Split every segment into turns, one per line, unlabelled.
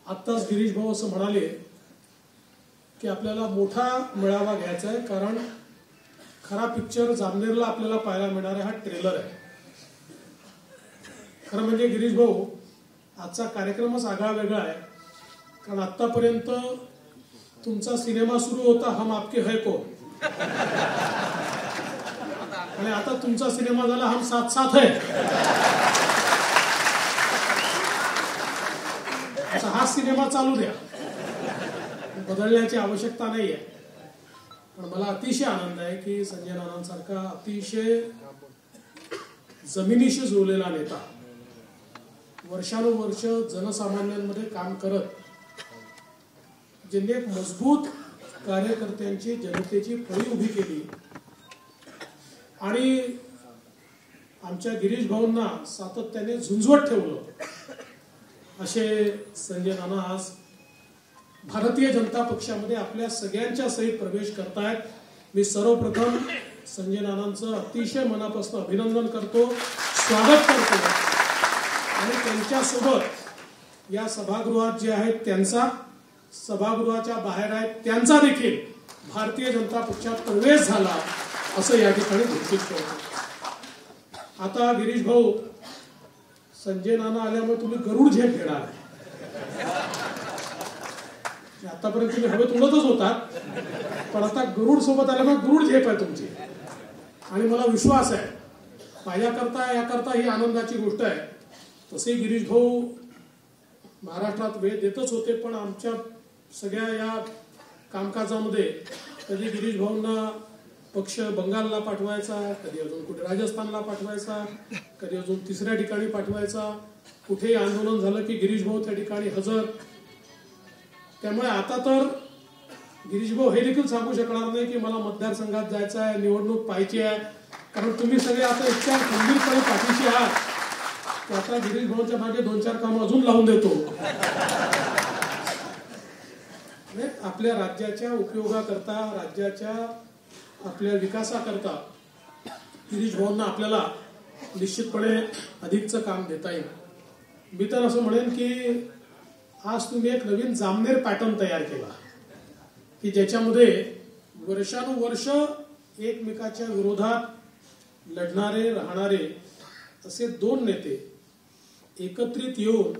आत्ताच गिरीश भाऊ असं म्हणाले की आपल्याला मोठा मेळावा घ्यायचा आहे, कारण खरा पिक्चर जामनेरला आपल्याला पाहायला मिळणार आहे, हा ट्रेलर आहे. खरं म्हणजे गिरीश भाऊ आजचा कार्यक्रमच आगळा वेगळा आहे, कारण आतापर्यंत तुमचा सिनेमा सुरू होता हम आपके है कौन, आणि आता तुमचा सिनेमा झाला हम साथ साथ है. हा सिनेमा चालू द्या, बदलण्याची आवश्यकता नाही आहे. पण मला अतिशय आनंद आहे की संजय नानांसारखा अतिशय जमिनीशी जुळलेला नेता, वर्षानुवर्ष जनसामान्यांमध्ये काम करत ज्यांनी एक मजबूत कार्यकर्त्यांची जनतेची फळी उभी केली आणि आमच्या गिरीश भाऊंना सातत्याने झुंजवत ठेवलं, असे संजय नाना आज भारतीय जनता पक्षामध्ये आपल्या सगळ्यांच्या सहित प्रवेश करतायत. मी सर्वप्रथम संजय नानांचं अतिशय मनापासून अभिनंदन करतो, स्वागत करतो, आणि त्यांच्यासोबत या सभागृहात जे आहेत त्यांचा, सभागृहाच्या बाहेर आहेत त्यांचा देखील भारतीय जनता पक्षात प्रवेश झाला असं या ठिकाणी घोषित करतो. आता गिरीश भाऊ, संजय नाना आल्यामुळे तुम्ही गरुड झेप घेणार आहे. आतापर्यंत तुम्ही हवेत उडतच होतात, पण आता गरुड सोबत आल्यामुळे गरुड झेप आहे तुमची, आणि मला विश्वास आहे माझ्याकरता याकरता ही आनंदाची गोष्ट आहे. तसे गिरीश भाऊ महाराष्ट्रात वेळ देतच होते, पण आमच्या सगळ्या या कामकाजामध्ये कधी गिरीश भाऊंना पक्ष बंगालला पाठवायचा, कधी अजून कुठे राजस्थानला पाठवायचा, कधी अजून तिसऱ्या ठिकाणी पाठवायचा, कुठेही आंदोलन झालं की गिरीश भाऊ त्या ठिकाणी हजर. त्यामुळे आता तर गिरीश भाऊ हे देखील सांगू शकणार नाही की मला मतदारसंघात जायचं आहे, निवडणूक पाहायची आहे, कारण तुम्ही सगळे आता इतक्या खंबीरपणे पाठीशी आहात की आता गिरीश भाऊच्या मागे 2-4 कामं अजून लावून देतो. आपल्या राज्याच्या उपयोगाकरता, राज्याच्या आपल्या विकासाकरता गिरीश भाऊंना आपल्याला निश्चितपणे अधिकचं काम देता येईल. मी तर असं म्हणेन की आज तुम्ही एक नवीन जामनेर पॅटर्न तयार केला की ज्याच्यामध्ये वर्षानुवर्ष एकमेकाच्या विरोधात लढणारे राहणारे असे 2 नेते एकत्रित येऊन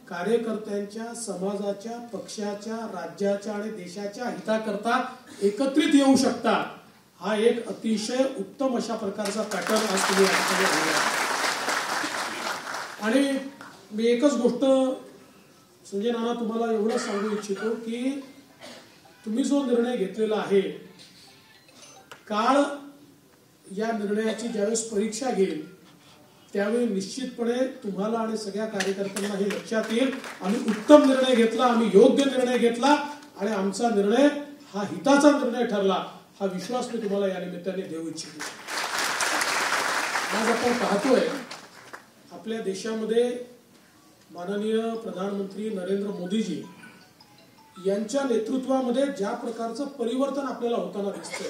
कार्यकर्त्यांच्या, समाजाच्या, पक्षाच्या, राज्याच्या आणि देशाच्या हिताकरता एकत्रित येऊ शकतात. हा एक अतिशय उत्तम अशा प्रकारचा पॅटर्न आज तुम्ही आणला. आणि मी एकच गोष्ट संजय नाना तुम्हाला एवढं सांगू इच्छितो की तुम्ही जो निर्णय घेतलेला आहे, काळ या निर्णयाची ज्यावेळेस परीक्षा घेईल त्यावेळी निश्चितपणे तुम्हाला आणि सगळ्या कार्यकर्त्यांना हे लक्षात येईल आम्ही उत्तम निर्णय घेतला, आम्ही योग्य निर्णय घेतला, आणि आमचा निर्णय हा हिताचा निर्णय ठरला, हा विश्वास मी तुम्हाला या निमित्ताने देऊ इच्छितो. आज आपण पाहतोय आपल्या देशामध्ये माननीय प्रधानमंत्री नरेंद्र मोदीजी यांच्या नेतृत्वामध्ये ज्या प्रकारचं परिवर्तन आपल्याला होताना दिसतंय.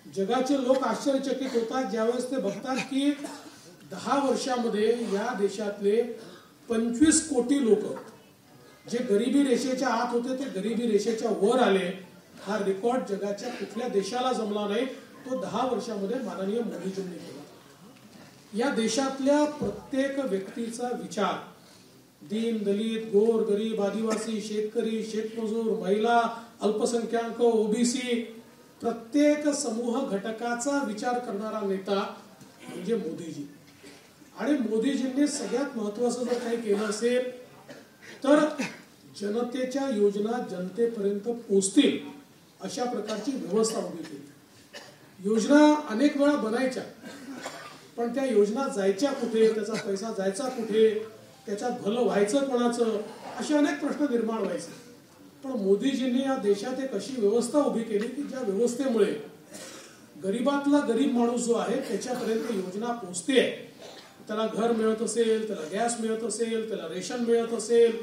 जगाचे लोक आश्चर्यचकित होतात ज्यावेळेस ते बघतात की 10 वर्षामध्ये या देशातले 25 कोटी लोक जे गरिबी रेषेच्या आत होते ते गरिबी रेषेच्या वर आले. हा रेकॉर्ड जगाच्या कुठल्या देशाला जमला नाही, तो 10 वर्षामध्ये माननीय मोदीजींनी केला. या देशातल्या प्रत्येक व्यक्तीचा विचार, दीन दलित, गोर गरीब, आदिवासी, शेतकरी, शेतमजूर, महिला, अल्पसंख्याक, ओबीसी, प्रत्येक समूह घटकाचा विचार करणारा नेता म्हणजे मोदीजी. आणि मोदीजींनी सगळ्यात महत्वाचं जर काही केलं असेल तर जनतेच्या योजना जनतेपर्यंत पोहोचतील अशा प्रकारची व्यवस्था उभी केली. योजना अनेक वेळा बनायच्या, पण त्या योजना जायच्या कुठे, त्याचा पैसा जायचा कुठे, त्याच्यात भलं व्हायचं कोणाचं, असे अनेक प्रश्न निर्माण व्हायचे. पण मोदीजींनी या देशात एक अशी व्यवस्था उभी केली की ज्या व्यवस्थेमुळे गरीबातला गरीब माणूस जो आहे त्याच्यापर्यंत योजना पोहोचते. त्याला घर मिळत असेल, त्याला गॅस मिळत असेल, त्याला रेशन मिळत असेल,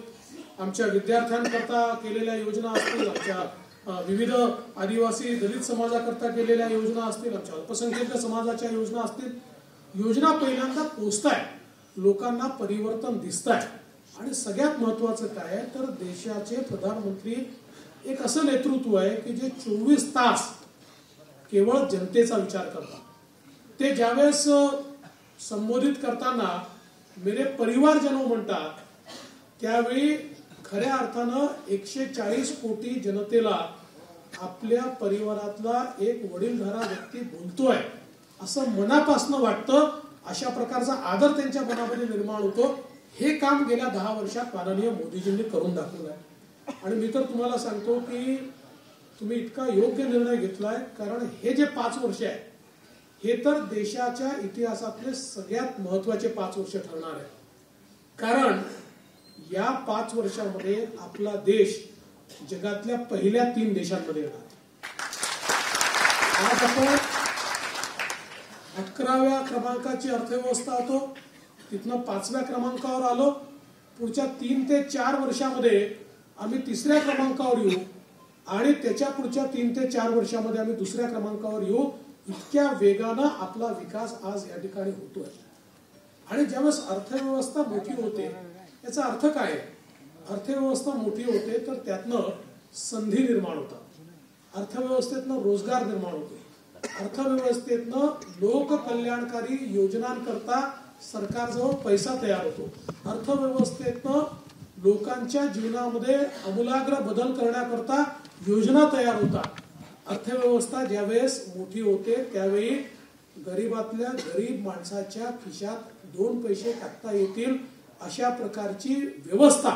आमच्या विद्यार्थ्यांकरता केलेल्या योजना असतील, आमच्या विविध आदिवासी दलित समाजाकरता केलेल्या योजना असतील, आमच्या अल्पसंख्याक समाजाच्या योजना असतील, योजना पहिल्यांदा पोहोचताय, लोकांना परिवर्तन दिसतंय. आणि सगळ्यात महत्त्वाचं काय आहे तर देशाचे प्रधानमंत्री एक असं नेतृत्व आहे की जे 24 तास केवळ जनतेचा विचार करतात. ते ज्यावेळेस संबोधित करताना मेरे परिवारजनो म्हणतात त्यावेळी खऱ्या अर्थानं 140 कोटी जनतेला आपल्या परिवारातला एक वडीलधारा व्यक्ती बोलतोय असं मनापासून वाटतं. अशा प्रकारचा आदर त्यांच्या मनामध्ये निर्माण होतो. हे काम गेल्या 10 वर्षात माननीय मोदीजींनी करून दाखवलं आहे. आणि मी तर तुम्हाला सांगतो की तुम्ही इतका योग्य निर्णय घेतलाय, कारण हे जे 5 वर्ष आहे हे तर देशाच्या इतिहासातले सगळ्यात महत्वाचे 5 वर्ष ठरणार आहे. कारण या 5 वर्षामध्ये आपला देश जगातल्या पहिल्या 3 देशांमध्ये येणार. आज आपण 11व्या क्रमांकाची अर्थव्यवस्था होतो, तिथनं 5व्या क्रमांकावर आलो. पुढच्या 3 ते 4 वर्षामध्ये आम्ही 3ऱ्या क्रमांकावर येऊ आणि त्याच्या पुढच्या 3 ते 4 वर्षामध्ये आम्ही 2ऱ्या क्रमांकावर येऊ. इतक्या वेगानं आपला विकास आज या ठिकाणी होतोय. आणि ज्यावेळेस अर्थव्यवस्था मोठी होते याचा अर्थ काय आहे? अर्थव्यवस्था मोठी होते तर त्यातनं संधी निर्माण होतात, अर्थव्यवस्थेतनं रोजगार निर्माण होतो, अर्थव्यवस्थेतनं लोककल्याणकारी योजनांकरता सरकारजवळ पैसा तयार होतो, अर्थव्यवस्थेतनं लोकांच्या जीवनामध्ये आमूलाग्र बदल करण्याकरता योजना तयार होतात. अर्थव्यवस्था ज्यावेळेस मोठी होते त्यावेळी गरीबातल्या गरीब माणसाच्या खिशात 2 पैसे टाकता येतील अशा प्रकारची व्यवस्था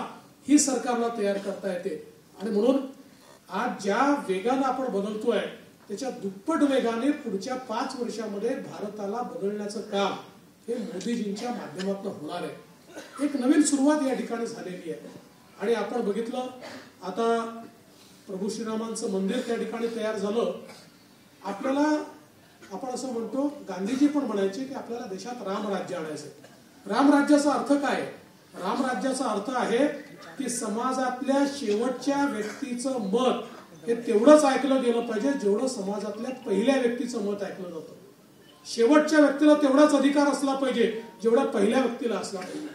ही सरकारला तयार करता येते. आणि म्हणून आज ज्या वेगानं आपण बदलतोय त्याच्या दुप्पट वेगाने पुढच्या 5 वर्षामध्ये भारताला बदलण्याचं काम हे मोदीजींच्या माध्यमातून होणार आहे. एक नवीन सुरुवात या ठिकाणी झालेली आहे. आणि आपण बघितलं आता प्रभू श्रीरामांचं मंदिर त्या ठिकाणी तयार झालं. आपल्याला आपण असं म्हणतो, गांधीजी पण म्हणायचे की आपल्याला देशात रामराज्य आणायचं. रामराज्याचा अर्थ काय? रामराज्याचा अर्थ आहे की समाजातल्या शेवटच्या व्यक्तीचं मत हे तेवढंच ऐकलं गेलं पाहिजे जेवढं समाजातल्या पहिल्या व्यक्तीचं मत ऐकलं जातं. शेवटच्या व्यक्तीला तेवढाच अधिकार असला पाहिजे जेवढा पहिल्या व्यक्तीला असला पाहिजे.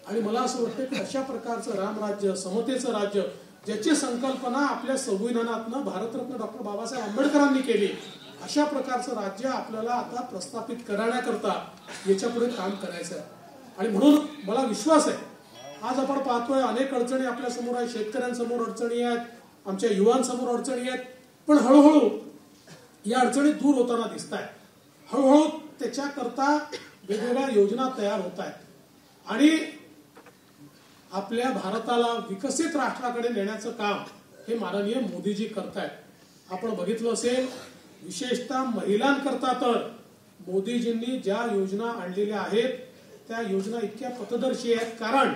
आणि मला असं वाटतं की अशा प्रकारचं रामराज्य, समतेचं राज्य, ज्याची संकल्पना आपल्या संविधानातनं भारतरत्न डॉक्टर बाबासाहेब आंबेडकरांनी केली, अशा प्रकारचं राज्य आपल्याला आता प्रस्थापित करण्याकरता याच्या पुढे काम करायचं आहे. आणि म्हणून मला विश्वास आहे, आज आपण पाहतोय अनेक अडचणी आपल्या समोर आहेत, शेतकऱ्यांसमोर अडचणी आहेत, आमच्या युवांसमोर अडचणी आहेत, पण हळूहळू या अडचणी दूर होताना दिसत आहेत. हळूहळू त्याच्याकरता वेगवेगळ्या योजना तयार होत आहेत आणि आपल्या भारताला विकसित राष्ट्राकडे नेण्याचं काम हे माननीय मोदीजी करतायत. आपण बघितलं असेल, विशेषतः महिलांकरता तर मोदीजींनी ज्या योजना आणलेल्या आहेत त्या योजना इतक्या पथदर्शी आहेत. कारण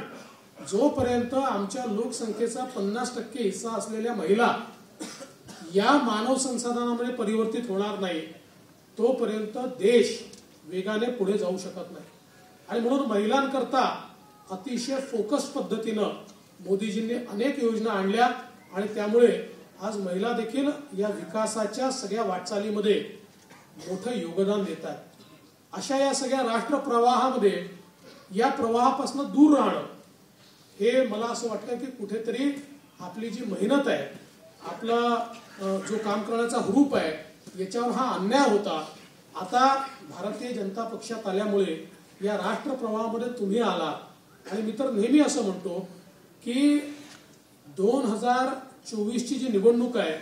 जोपर्यंत आमच्या लोकसंख्येचा 50% हिस्सा असलेल्या महिला या मानव संसाधनामध्ये परिवर्तित होणार नाही तोपर्यंत देश वेगाने पुढे जाऊ शकत नाही. आणि म्हणून महिलांकरता अतिशय फोकस पद्धतीनं मोदीजींनी अनेक योजना आणल्या आणि त्यामुळे आज महिला देखील या विकासाच्या सगळ्या वाटचालीमध्ये मोठं योगदान देतात. अशा या सगळ्या राष्ट्र प्रवाहामध्ये या प्रवाहापासून दूर राहणं हे मला असं वाटतं की कुठेतरी आपली जी मेहनत आहे, आपला जो काम करण्याचा हुरूप आहे, याच्यावर हा अन्याय होता. आता भारतीय जनता पक्षात आल्यामुळे या राष्ट्र प्रवाहामध्ये तुम्ही आला. आणि मी तर नेहमी असं म्हणतो की 2024ची जी निवडणूक आहे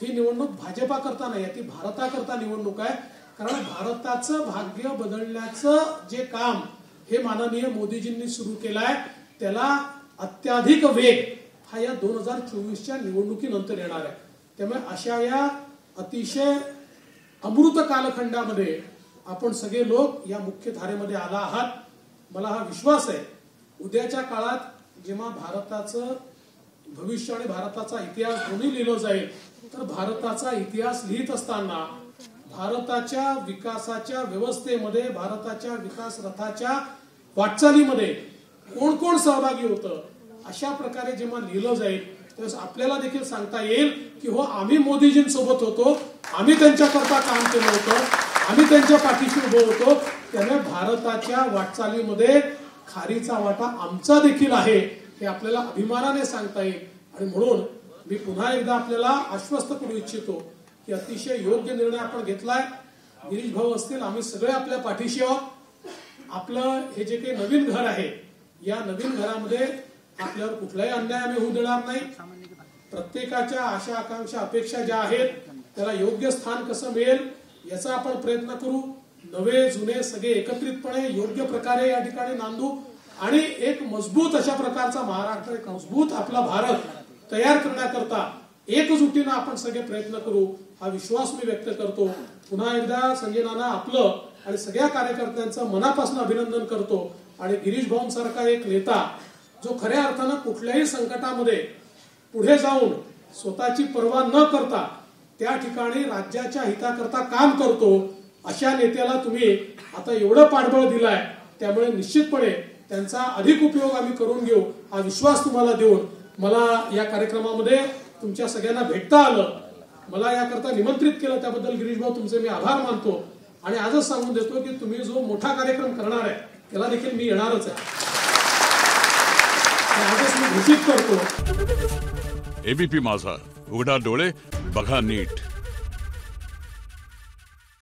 ही निवडणूक भाजपा करता नाही, ती भारताकरता निवडणूक आहे. कारण भारताचं भाग्य बदलण्याचं जे काम हे माननीय मोदीजींनी सुरू केलंय त्याला अत्याधिक वेग हा या 2024च्या निवडणुकीनंतर येणार आहे. त्यामुळे अशा या अतिशय अमृत कालखंडामध्ये आपण सगळे लोक या मुख्य धारेमध्ये आला आहात. मला हा विश्वास आहे उद्याच्या काळात जेव्हा भारताचं भविष्य आणि भारताचा इतिहास दोन्ही लिहिलं जाईल तर भारताचा इतिहास लिहित असताना भारताच्या विकासाच्या व्यवस्थेमध्ये, भारताच्या विकास रथाच्या वाटचालीमध्ये कोण कोण सहभागी होतं अशा प्रकारे जेव्हा लिहिलं जाईल तेव्हा आपल्याला देखील सांगता येईल की हो, आम्ही मोदीजींसोबत होतो, आम्ही त्यांच्याकरता काम केलं होतं, आम्ही त्यांच्या पाठीशी उभं होतो. त्यामुळे भारताच्या वाटचालीमध्ये खारीचा वाटा आमचा देखील आहे हे आपल्याला अभिमानाने सांगता येईल. आणि म्हणून मी पुन्हा एकदा आपल्याला आश्वस्त करू इच्छितो की अतिशय योग्य निर्णय आपण घेतलाय. गिरीश भाऊ असतील, आम्ही सगळे आपल्या पाठीशी आहोत. आपलं हे जे काही नवीन घर आहे, या नवीन घरामध्ये आपल्यावर कुठलाही अन्याय आम्ही होऊ देणार नाही. प्रत्येकाच्या आशा आकांक्षा अपेक्षा ज्या आहेत त्याला योग्य स्थान कसं मिळेल याचा आपण प्रयत्न करू. नवे जुने सगळे एकत्रितपणे योग्य प्रकारे या ठिकाणी नांदू आणि एक मजबूत अशा प्रकारचा महाराष्ट्र, एक मजबूत आपला भारत तयार करण्याकरता एकजुटीनं आपण सगळे प्रयत्न करू हा विश्वास मी व्यक्त करतो. पुन्हा एकदा संजय नाना आपलं आणि सगळ्या कार्यकर्त्यांचं मनापासून अभिनंदन करतो. आणि गिरीश भाऊंसारखा एक नेता जो खऱ्या अर्थानं कुठल्याही संकटामध्ये पुढे जाऊन स्वतःची पर्वा न करता त्या ठिकाणी राज्याच्या हिताकरता काम करतो, अशा नेत्याला तुम्ही आता एवढं पाठबळ दिलाय. त्यामुळे निश्चितपणे त्यांचा अधिक उपयोग आम्ही करून घेऊ हा विश्वास तुम्हाला देऊन मला या कार्यक्रमामध्ये तुमच्या सगळ्यांना भेटता आलं, मला याकरता निमंत्रित केलं त्याबद्दल गिरीश भाऊ तुमचे मी आभार मानतो. आणि आजच सांगून देतो की तुम्ही जो मोठा कार्यक्रम करणार आहे त्याला देखील मी येणारच आहे. आजच मी घोषित करतो.
एबीपी माझा, उघडा डोळे बघा नीट.